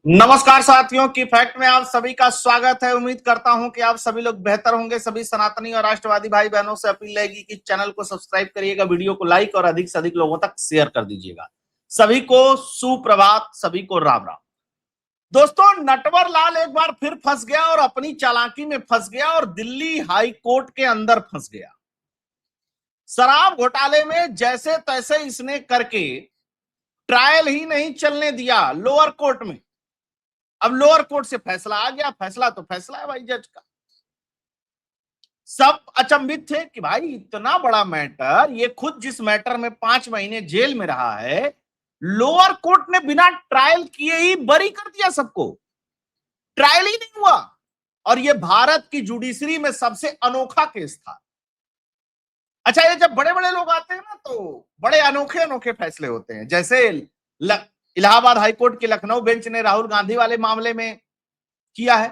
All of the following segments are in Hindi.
नमस्कार साथियों की फैक्ट में आप सभी का स्वागत है। उम्मीद करता हूं कि आप सभी लोग बेहतर होंगे। सभी सनातनी और राष्ट्रवादी भाई बहनों से अपील रहेगी कि चैनल को सब्सक्राइब करिएगा, वीडियो को लाइक और अधिक से अधिक लोगों तक शेयर कर दीजिएगा। सभी को सुप्रभात, सभी को राम राम। दोस्तों, नटवर लाल एक बार फिर फंस गया और अपनी चालाकी में फंस गया और दिल्ली हाई कोर्ट के अंदर फंस गया। शराब घोटाले में जैसे तैसे इसने करके ट्रायल ही नहीं चलने दिया लोअर कोर्ट में। अब लोअर कोर्ट से फैसला आ गया। फैसला तो फैसला है भाई जज का। सब अचंभित थे कि भाई इतना बड़ा मैटर, ये खुद जिस मैटर में 5 महीने जेल में रहा है, लोअर कोर्ट ने बिना ट्रायल किए ही बरी कर दिया सबको। ट्रायल ही नहीं हुआ। और ये भारत की जुडिशरी में सबसे अनोखा केस था। अच्छा, ये जब बड़े बड़े लोग आते हैं ना तो बड़े अनोखे अनोखे फैसले होते हैं। जैसे इलाहाबाद हाईकोर्ट के लखनऊ बेंच ने राहुल गांधी वाले मामले में किया है।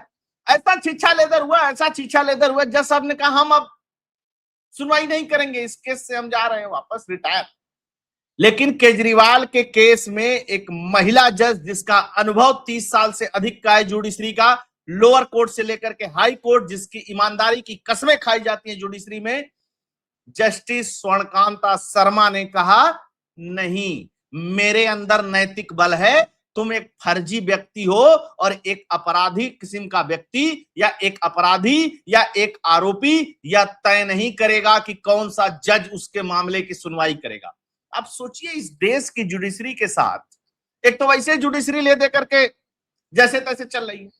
ऐसा छीछा लेदर हुआ, ऐसा छीछा लेदर हुआ, जज साहब ने कहा हम अब सुनवाई नहीं करेंगे, इस केस से हम जा रहे हैं वापस, रिटायर। लेकिन केजरीवाल के केस में एक महिला जज जिसका अनुभव 30 साल से अधिक का है जुडिशरी का, लोअर कोर्ट से लेकर के हाई कोर्ट, जिसकी ईमानदारी की कसमें खाई जाती हैं जुडिशरी में, जस्टिस स्वर्णकांता शर्मा ने कहा नहीं, मेरे अंदर नैतिक बल है। तुम एक फर्जी व्यक्ति हो और एक अपराधी किस्म का व्यक्ति या एक अपराधी या एक आरोपी यह तय नहीं करेगा कि कौन सा जज उसके मामले की सुनवाई करेगा। अब सोचिए इस देश की जुडिशरी के साथ, एक तो वैसे जुडिशरी ले दे करके जैसे तैसे चल रही है,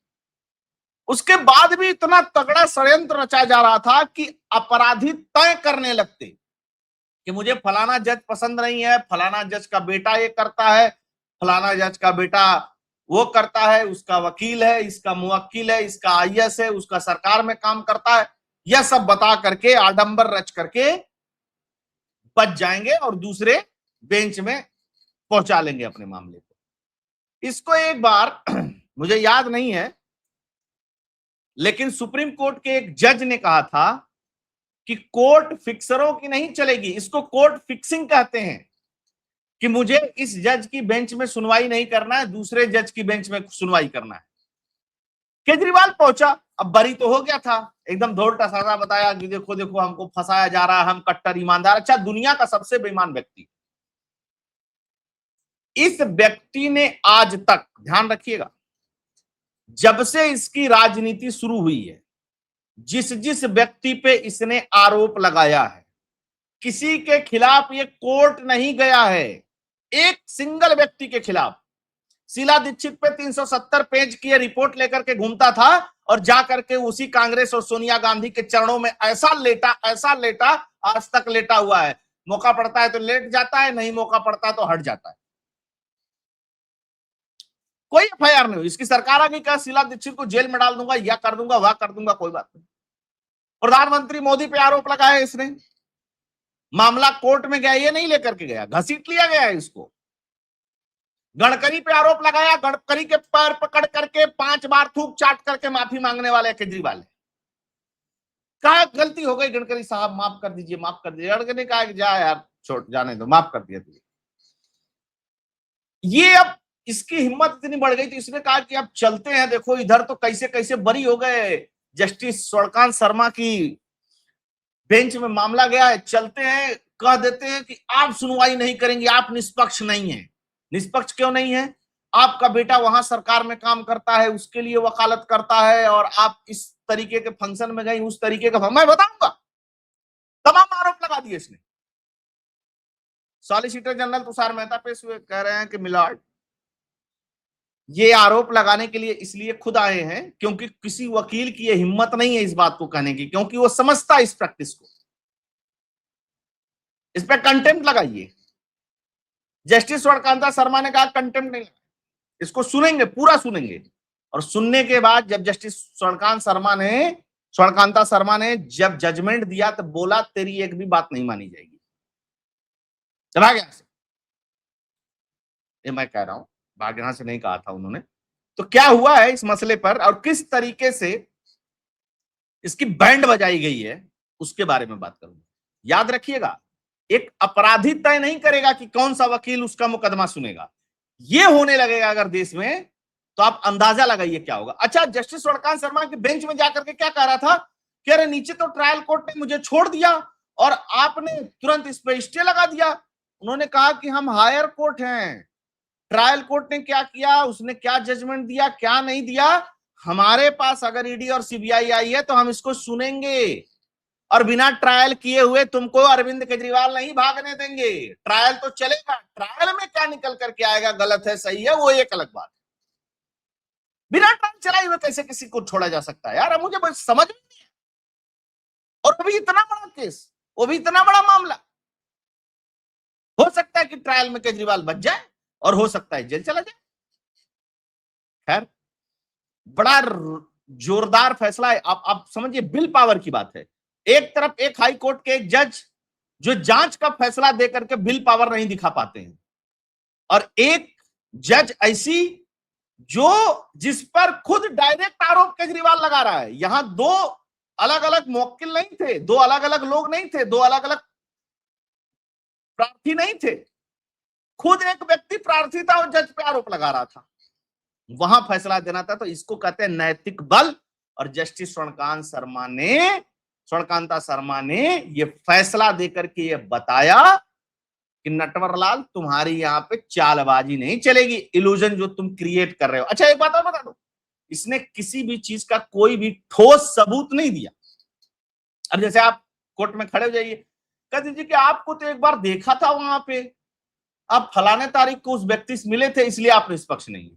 उसके बाद भी इतना तगड़ा षड्यंत्र रचा जा रहा था कि अपराधी तय करने लगते कि मुझे फलाना जज पसंद नहीं है, फलाना जज का बेटा ये करता है, फलाना जज का बेटा वो करता है, उसका वकील है, इसका मुवक्किल है, इसका आईएएस है, उसका सरकार में काम करता है। यह सब बता करके आडंबर रच करके बच जाएंगे और दूसरे बेंच में पहुंचा लेंगे अपने मामले को। इसको एक बार मुझे याद नहीं है, लेकिन सुप्रीम कोर्ट के एक जज ने कहा था कि कोर्ट फिक्सरों की नहीं चलेगी, इसको कोर्ट फिक्सिंग कहते हैं, कि मुझे इस जज की बेंच में सुनवाई नहीं करना है, दूसरे जज की बेंच में सुनवाई करना है। केजरीवाल पहुंचा, अब बरी तो हो गया था, एकदम धोल टसारा बताया कि देखो देखो हमको फंसाया जा रहा है, हम कट्टर ईमानदार। अच्छा, दुनिया का सबसे बेईमान व्यक्ति, इस व्यक्ति ने आज तक, ध्यान रखिएगा, जब से इसकी राजनीति शुरू हुई है, जिस जिस व्यक्ति पे इसने आरोप लगाया है, किसी के खिलाफ ये कोर्ट नहीं गया है, एक सिंगल व्यक्ति के खिलाफ। शीला दीक्षित पे 370 पेज की रिपोर्ट लेकर के घूमता था और जाकर के उसी कांग्रेस और सोनिया गांधी के चरणों में ऐसा लेटा, आज तक लेटा हुआ है। मौका पड़ता है तो लेट जाता है, नहीं मौका पड़ता तो हट जाता है। कोई एफआईआर नहीं हुई। इसकी सरकार आगे कहा शीला दीक्षित को जेल में डाल दूंगा, या कर दूंगा, वह कर दूंगा, कोई बात नहीं। प्रधानमंत्री मोदी पे आरोप लगाया इसने, मामला कोर्ट में गया, ये नहीं लेकर के गया, घसीट लिया गया है इसको। गडकरी पे आरोप लगाया, गडकरी के पैर पकड़ करके 5 बार थूक चाट करके माफी मांगने वाले केजरीवाल। कहा गलती हो गई गडकरी साहब, माफ कर दीजिए, माफ कर दीजिए। गडकरी ने कहा कि जा यार, छोड़ जाने दो, माफ कर दिया तुझे। ये अब इसकी हिम्मत इतनी बढ़ गई तो इसने कहा कि अब चलते हैं, देखो इधर तो कैसे कैसे बरी हो गए, जस्टिस स्वर्णकांत शर्मा की बेंच में मामला गया है, चलते हैं, कह देते हैं कि आप सुनवाई नहीं करेंगे, आप निष्पक्ष नहीं है। निष्पक्ष क्यों नहीं है? आपका बेटा वहां सरकार में काम करता है, उसके लिए वकालत करता है, और आप इस तरीके के फंक्शन में गई, उस तरीके का, मैं बताऊंगा। तमाम आरोप लगा दिए इसने। सॉलिसिटर जनरल तुषार मेहता पेश हुए, कह रहे हैं कि मिलॉर्ड, ये आरोप लगाने के लिए इसलिए खुद आए हैं क्योंकि किसी वकील की ये हिम्मत नहीं है इस बात को कहने की, क्योंकि वो समझता है इस प्रैक्टिस को। इस पे कंटेम्प्ट लगाइए। जस्टिस स्वर्णकांता शर्मा ने कहा कंटेम्प्ट नहीं, इसको सुनेंगे, पूरा सुनेंगे। और सुनने के बाद जब जस्टिस स्वर्णकांता शर्मा ने जब जजमेंट दिया तो बोला तेरी एक भी बात नहीं मानी जाएगी। चला गया से, ये मैं कह रहा हूं, भाग यहां से नहीं कहा था उन्होंने। तो क्या हुआ है इस मसले पर और किस तरीके से इसकी बैंड बजाई गई है, उसके बारे में बात करूंगा। याद रखिएगा, एक अपराधी तय नहीं करेगा कि कौन सा वकील उसका मुकदमा सुनेगा। ये होने लगेगा अगर देश में, तो आप अंदाजा लगाइए क्या होगा। अच्छा, जस्टिस सूर्यकांत शर्मा के बेंच में जाकर के क्या कह रहा था कि अरे नीचे तो ट्रायल कोर्ट ने मुझे छोड़ दिया और आपने तुरंत इस पे स्टे लगा दिया। उन्होंने कहा कि हम हायर कोर्ट हैं, ट्रायल कोर्ट ने क्या किया, उसने क्या जजमेंट दिया, क्या नहीं दिया, हमारे पास अगर ईडी और सीबीआई आई है तो हम इसको सुनेंगे और बिना ट्रायल किए हुए तुमको अरविंद केजरीवाल नहीं भागने देंगे। ट्रायल तो चलेगा, ट्रायल में क्या निकल करके आएगा, गलत है सही है, वो एक अलग बात है। बिना ट्रायल चलाए हुए कैसे किसी को छोड़ा जा सकता है यार, अब मुझे बस समझ में नहीं है। और वो भी इतना बड़ा केस, वो भी इतना बड़ा मामला। हो सकता है कि ट्रायल में केजरीवाल बच जाए और हो सकता है जेल चला जाए। खैर, बड़ा जोरदार फैसला है। आप समझिए, बिल पावर की बात है। एक तरफ एक हाई कोर्ट के एक जज जो जांच का फैसला देकर के बिल पावर नहीं दिखा पाते हैं, और एक जज ऐसी जो जिस पर खुद डायरेक्ट आरोप केजरीवाल लगा रहा है। यहां दो अलग अलग मुवक्किल नहीं थे, दो अलग अलग लोग नहीं थे, दो अलग अलग प्रार्थी नहीं थे, खुद एक व्यक्ति प्रार्थी था और जज पे आरोप लगा रहा था, वहां फैसला देना था। तो इसको कहते हैं नैतिक बल। और जस्टिस सूर्यकांता शर्मा ने ये फैसला देकर के ये बताया कि नटवरलाल तुम्हारी यहां पे चालबाजी नहीं चलेगी, इल्यूजन जो तुम क्रिएट कर रहे हो। अच्छा, एक बात और बता दो, इसने किसी भी चीज का कोई भी ठोस सबूत नहीं दिया। अब जैसे आप कोर्ट में खड़े हो जाइए, कह दीजिए कि आपको तो एक बार देखा था वहां पे, आप फलाने तारीख को उस व्यक्ति से मिले थे, इसलिए आप निष्पक्ष नहीं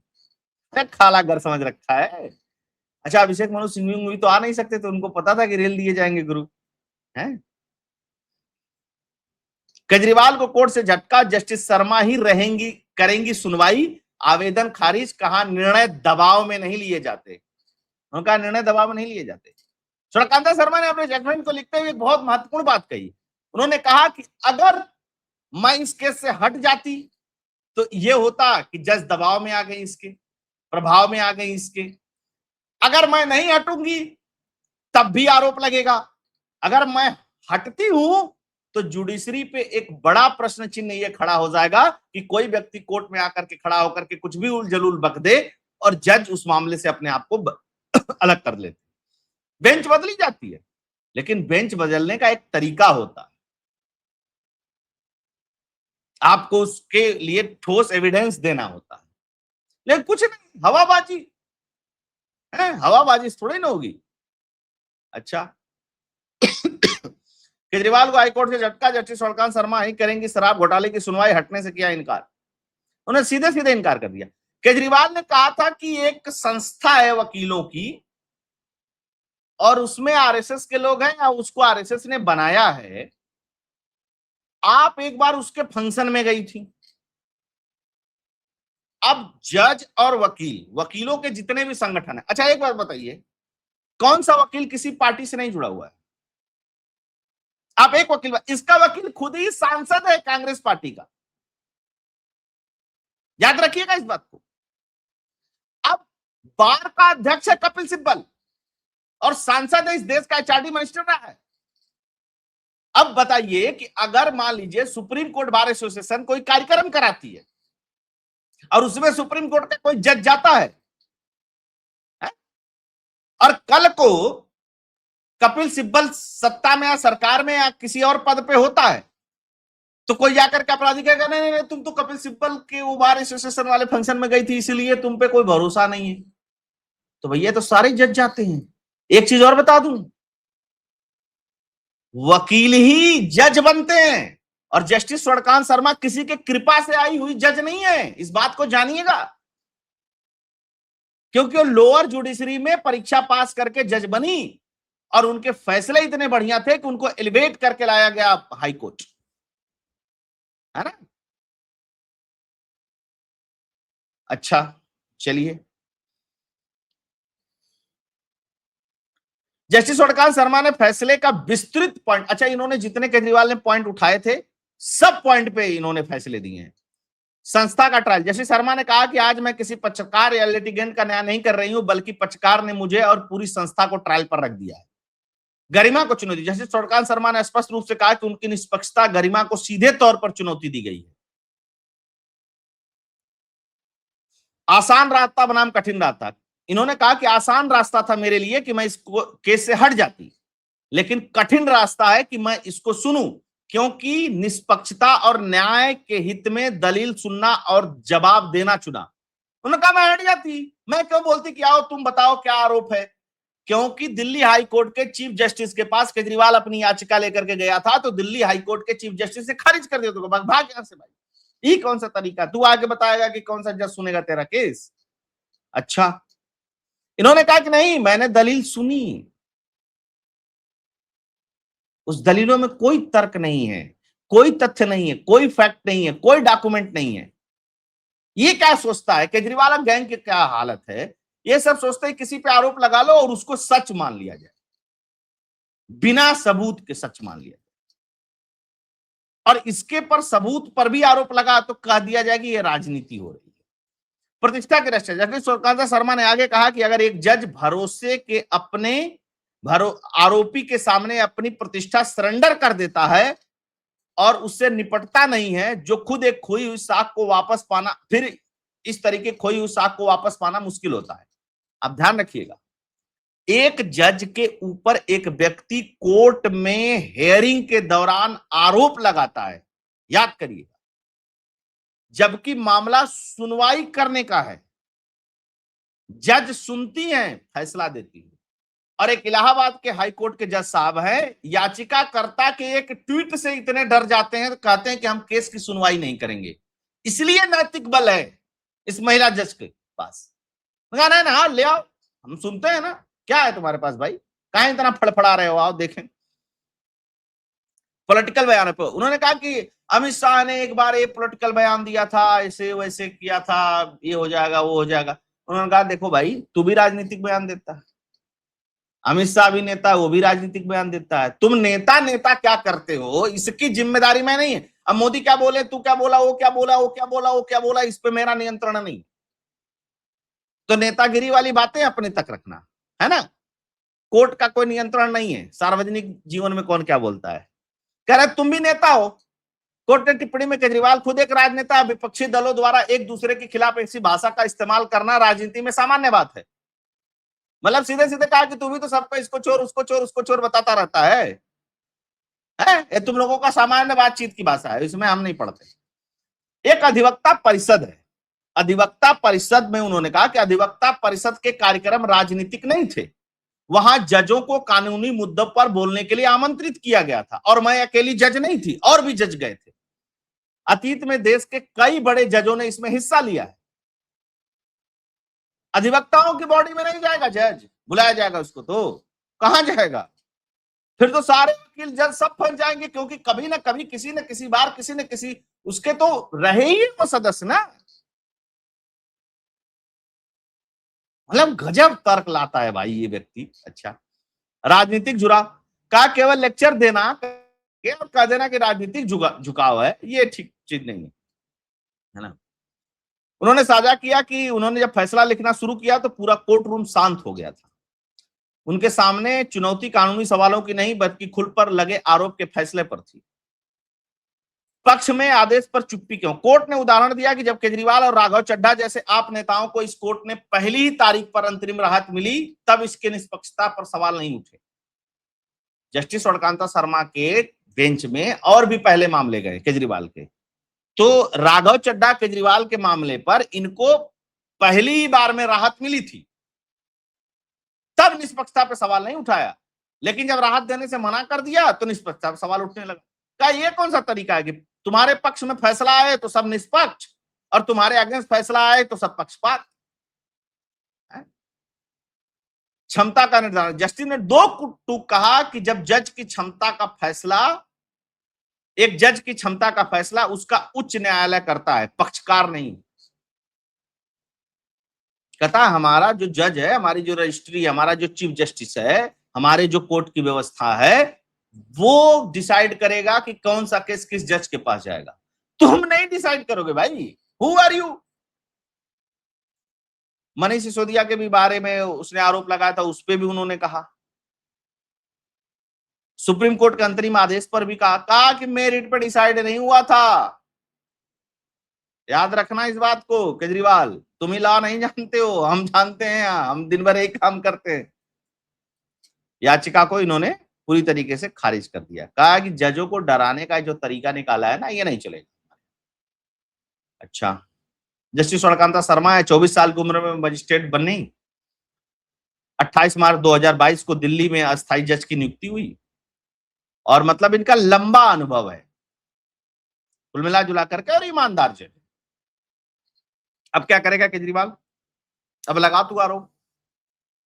है। खाला घर समझ रखा है। अच्छा, अभिषेक मनु सिंघवी भी तो आ नहीं सकते थे, उनको पता था कि रेल दिए जाएंगे गुरु हैं। केजरीवाल को कोर्ट से झटका, जस्टिस शर्मा ही रहेंगी, करेंगी सुनवाई, आवेदन खारिज। कहा निर्णय दबाव में नहीं लिए जाते, उनका निर्णय दबाव में नहीं लिए जाते। सूर्यकांता शर्मा ने अपने जजमेंट को लिखते हुए एक बहुत महत्वपूर्ण बात कही। उन्होंने कहा कि अगर मैं इस केस से हट जाती तो यह होता कि जज दबाव में आ गई, इसके प्रभाव में आ गई इसके। अगर मैं नहीं हटूंगी तब भी आरोप लगेगा। अगर मैं हटती हूं तो जुडिशरी पे एक बड़ा प्रश्न चिन्ह ये खड़ा हो जाएगा कि कोई व्यक्ति कोर्ट में आकर के खड़ा होकर के कुछ भी उलझलूल बक दे और जज उस मामले से अपने आप को अलग कर लेते। बेंच बदली जाती है, लेकिन बेंच बदलने का एक तरीका होता है, आपको उसके लिए ठोस एविडेंस देना होता है। लेकिन कुछ नहीं, हवाबाजी है, हवाबाजी थोड़ी ना होगी। अच्छा, केजरीवाल को हाईकोर्ट से झटका, जस्टिस सूर्यकांत शर्मा ही करेंगी शराब घोटाले की सुनवाई, हटने से किया इनकार। उन्होंने सीधे सीधे इनकार कर दिया। केजरीवाल ने कहा था कि एक संस्था है वकीलों की और उसमें आरएसएस के लोग हैं या उसको आरएसएस ने बनाया है। आप एक बार उसके फंक्शन में गई थी। अब जज और वकीलों के जितने भी संगठन है। अच्छा, एक बात बताइए, कौन सा वकील किसी पार्टी से नहीं जुड़ा हुआ है? आप एक वकील, इसका वकील खुद ही सांसद है कांग्रेस पार्टी का, याद रखिएगा इस बात को। अब बार का अध्यक्ष है कपिल सिब्बल और सांसद है, इस देश का एचआरडी मिनिस्टर रहा है। अब बताइए कि अगर मान लीजिए सुप्रीम कोर्ट बार एसोसिएशन कोई कार्यक्रम कराती है और उसमें सुप्रीम कोर्ट का कोई जज जाता है, और कल को कपिल सिब्बल सत्ता में या सरकार में या किसी और पद पे होता है, तो कोई जाकर के अपराधी कहेगा नहीं नहीं तुम तो कपिल सिब्बल के वो बार एसोसिएशन वाले फंक्शन में गई थी इसलिए तुम पे कोई भरोसा नहीं है। तो भैया तो सारे जज जाते हैं। एक चीज और बता दूं, वकील ही जज बनते हैं और जस्टिस सूर्यकांत शर्मा किसी के कृपा से आई हुई जज नहीं है, इस बात को जानिएगा। क्योंकि वो लोअर जुडिशरी में परीक्षा पास करके जज बनी और उनके फैसले इतने बढ़िया थे कि उनको एलिवेट करके लाया गया हाई कोर्ट, है ना। अच्छा, चलिए, जस्टिस सूर्यकांत शर्मा ने फैसले का विस्तृत पॉइंट, अच्छा इन्होंने जितने केजरीवाल ने पॉइंट उठाए थे सब पॉइंट पे इन्होंने फैसले दिए हैं। संस्था का ट्रायल, जस्टिस शर्मा ने कहा कि आज मैं किसी पक्षकार या लिटिगेंट का न्याय नहीं कर रही हूं, बल्कि पक्षकार ने मुझे और पूरी संस्था को ट्रायल पर रख दिया है। गरिमा को चुनौती, जस्टिस सूर्यकांत शर्मा ने स्पष्ट रूप से कहा कि उनकी निष्पक्षता गरिमा को सीधे तौर पर चुनौती दी गई है। आसान रास्ता बनाम कठिन रास्ता। इन्होंने कहा कि आसान रास्ता था मेरे लिए कि मैं इस केस से हट जाती, लेकिन कठिन रास्ता है कि मैं इसको सुनूं, क्योंकि निष्पक्षता और न्याय के हित में दलील सुनना और जवाब देना चुना। उन्होंने कहा मैं हट जाती, मैं क्यों बोलती कि आओ तुम बताओ क्या आरोप है, क्योंकि दिल्ली हाई कोर्ट के चीफ जस्टिस के पास केजरीवाल अपनी याचिका लेकर के गया था, तो दिल्ली हाई कोर्ट के चीफ जस्टिस ने खारिज कर दिया। तो भाग यहां से भाई, ये कौन सा तरीका, तू आगे बताएगा कि कौन सा जज सुनेगा तेरा केस। अच्छा, इन्होंने कहा कि नहीं मैंने दलील सुनी, उस दलीलों में कोई तर्क नहीं है, कोई तथ्य नहीं है, कोई फैक्ट नहीं है, कोई डॉक्यूमेंट नहीं है। ये क्या सोचता है केजरीवाल गैंग की क्या हालत है, ये सब सोचते हैं किसी पे आरोप लगा लो और उसको सच मान लिया जाए, बिना सबूत के सच मान लिया जाए, और इसके पर सबूत पर भी आरोप लगा तो कह दिया जाए कि ये राजनीति हो रही है। प्रतिष्ठा के रक्षा जस्टिस सूर्यकांत शर्मा ने आगे कहा कि अगर एक जज भरोसे के अपने आरोपी के सामने अपनी प्रतिष्ठा सरेंडर कर देता है और उससे निपटता नहीं है, जो खुद एक खोई हुई साख को वापस पाना, फिर इस तरीके खोई हुई साख को वापस पाना मुश्किल होता है। अब ध्यान रखिएगा, एक जज के ऊपर एक व्यक्ति कोर्ट में हेयरिंग के दौरान आरोप लगाता है, याद करिएगा, जबकि मामला सुनवाई करने का है, जज सुनती हैं, फैसला देती है। और एक इलाहाबाद के हाई कोर्ट के जज साहब हैं, याचिकाकर्ता के एक ट्वीट से इतने डर जाते हैं, तो कहते हैं कि हम केस की सुनवाई नहीं करेंगे, इसलिए नैतिक बल है इस महिला जज के पास। है ना, ले आओ, हम सुनते हैं ना, क्या है तुम्हारे पास भाई, कहां इतना फड़फड़ा रहे हो, आओ देखें। पॉलिटिकल बयान पे उन्होंने कहा कि अमित शाह ने एक बार ये पॉलिटिकल बयान दिया था, ऐसे वैसे किया था, ये हो जाएगा वो हो जाएगा। उन्होंने कहा देखो भाई, तू भी राजनीतिक बयान देता है, अमित शाह भी नेता है, वो भी राजनीतिक बयान देता है, तुम नेता नेता क्या करते हो इसकी जिम्मेदारी मैं नहीं है। अब मोदी क्या बोले, तू क्या बोला, वो क्या बोला, वो क्या बोला, वो क्या बोला, इस पे मेरा नियंत्रण नहीं। तो नेतागिरी वाली बातें अपने तक रखना, है ना। कोर्ट का कोई नियंत्रण नहीं है, सार्वजनिक जीवन में कौन क्या बोलता है। कह रहे तुम भी नेता हो। कोर्ट ने टिप्पणी में केजरीवाल खुद एक राजनेता, विपक्षी दलों द्वारा एक दूसरे के खिलाफ ऐसी भाषा का इस्तेमाल करना राजनीति में सामान्य बात है। मतलब सीधे सीधे कहा कि तू भी तो सबको इसको चोर उसको चोर उसको चोर बताता रहता है, ये तुम लोगों का सामान्य बातचीत की भाषा है, इसमें हम नहीं पढ़ते। एक अधिवक्ता परिषद है, अधिवक्ता परिषद में उन्होंने कहा कि अधिवक्ता परिषद के कार्यक्रम राजनीतिक नहीं थे, वहां जजों को कानूनी मुद्दों पर बोलने के लिए आमंत्रित किया गया था, और मैं अकेली जज नहीं थी, और भी जज गए थे। अतीत में देश के कई बड़े जजों ने इसमें हिस्सा लिया है। अधिवक्ताओं की बॉडी में नहीं जाएगा जज, बुलाया जाएगा उसको, तो कहां जाएगा, फिर तो सारे वकील जज सब फंस जाएंगे, क्योंकि कभी ना कभी किसी न किसी बार किसी न किसी उसके तो रहे ही वो सदस्य ना। मतलब गजब तर्क लाता है भाई ये व्यक्ति। अच्छा, राजनीतिक जुड़ाव का केवल लेक्चर देना और कह देना कि राजनीतिक झुकाव है, ये ठीक चीज नहीं है ना। उन्होंने साझा किया कि उन्होंने जब फैसला लिखना शुरू किया तो पूरा कोर्ट रूम शांत हो गया था। उनके सामने चुनौती कानूनी सवालों की नहीं बल्कि खुद पर लगे आरोप के फैसले पर थी। पक्ष में आदेश पर चुप्पी क्यों? कोर्ट ने उदाहरण दिया कि जब केजरीवाल और राघव चड्ढा जैसे आप नेताओं को इस कोर्ट ने पहली ही तारीख पर अंतरिम राहत मिली, तब इसके निष्पक्षता पर सवाल नहीं उठे। जस्टिस सूर्यकांत शर्मा के बेंच में और भी पहले मामले गए केजरीवाल के, तो राघव चड्ढा केजरीवाल के मामले पर इनको पहली ही बार में राहत मिली थी, तब निष्पक्षता पर सवाल नहीं उठाया, लेकिन जब राहत देने से मना कर दिया तो निष्पक्षता पर सवाल उठने लगा। क्या ये कौन सा तरीका है कि तुम्हारे पक्ष में फैसला आए तो सब निष्पक्ष, और तुम्हारे अगेंस्ट फैसला आए तो सब पक्षपात। क्षमता का निर्धारण, जस्टिस ने दो टूक कहा कि जब जज की क्षमता का फैसला, एक जज की क्षमता का फैसला उसका उच्च न्यायालय करता है, पक्षकार नहीं। कहता हमारा जो जज है, हमारी जो रजिस्ट्री है, हमारा जो चीफ जस्टिस है, हमारे जो कोर्ट की व्यवस्था है, वो डिसाइड करेगा कि कौन सा केस किस जज के पास जाएगा। तुम नहीं डिसाइड करोगे भाई, who are you. Manish Sisodia के भी बारे में उसने आरोप लगाया था, उस पर भी उन्होंने कहा। सुप्रीम कोर्ट के अंतरिम आदेश पर भी कहा कि मेरिट पर डिसाइड नहीं हुआ था। याद रखना इस बात को केजरीवाल, तुम ही लॉ नहीं जानते हो, हम जानते हैं, हम दिन भर एक काम करते हैं। याचिका को इन्होंने पूरी तरीके से खारिज कर दिया, कहा कि जजों को डराने का जो तरीका निकाला है ना, ये नहीं चलेगा। अच्छा, जस्टिस सूर्यकांता शर्मा है, 24 साल की उम्र में मजिस्ट्रेट बनी। 28 मार्च 2022 को दिल्ली में अस्थायी जज की नियुक्ति हुई, और मतलब इनका लंबा अनुभव है कुल मिला जुला करके, और ईमानदार जज। अब क्या करेगा केजरीवाल? अब लगा तू आरोप,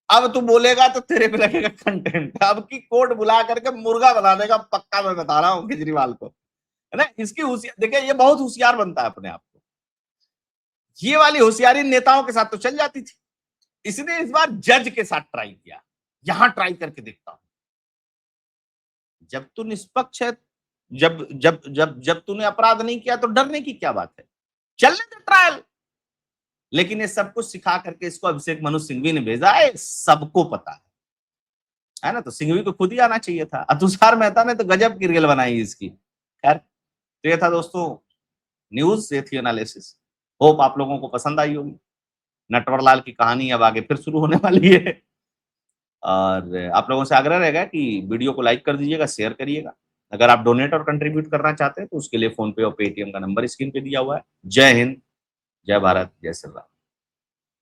अब तू बोलेगा तो तेरे पे लगेगा कंटेंट। अब की कोर्ट बुला करके मुर्गा बना देगा पक्का, मैं बता रहा हूं केजरीवाल को, है ना। इसकी होशियार देखिए, ये बहुत होशियार बनता है अपने आप को। ये वाली होशियारी नेताओं के साथ तो चल जाती थी, इसने इस बार जज के साथ ट्राई किया। यहां ट्राई करके देखता हूं, जब तू निष्पक्ष है, जब जब जब जब तूने अपराध नहीं किया तो डरने की क्या बात है, चलने दे ट्रायल। लेकिन ये सब कुछ सिखा करके इसको अभिषेक मनु सिंघवी ने भेजा है, सबको पता है ना। तो सिंघवी को खुद ही आना चाहिए था। तुषार मेहता ने तो गजब की रील बनाई इसकी। खैर, तो ये था दोस्तों न्यूज, ये थी एनालिसिस। होप आप लोगों को पसंद आई होगी। नटवरलाल की कहानी अब आगे फिर शुरू होने वाली है, और आप लोगों से आग्रह रहेगा कि वीडियो को लाइक कर दीजिएगा, शेयर करिएगा। अगर आप डोनेट और कंट्रीब्यूट करना चाहते हैं तो उसके लिए फोन पे और पेटीएम का नंबर स्क्रीन पे दिया हुआ है। जय हिंद, जय भारत, जय श्री राम।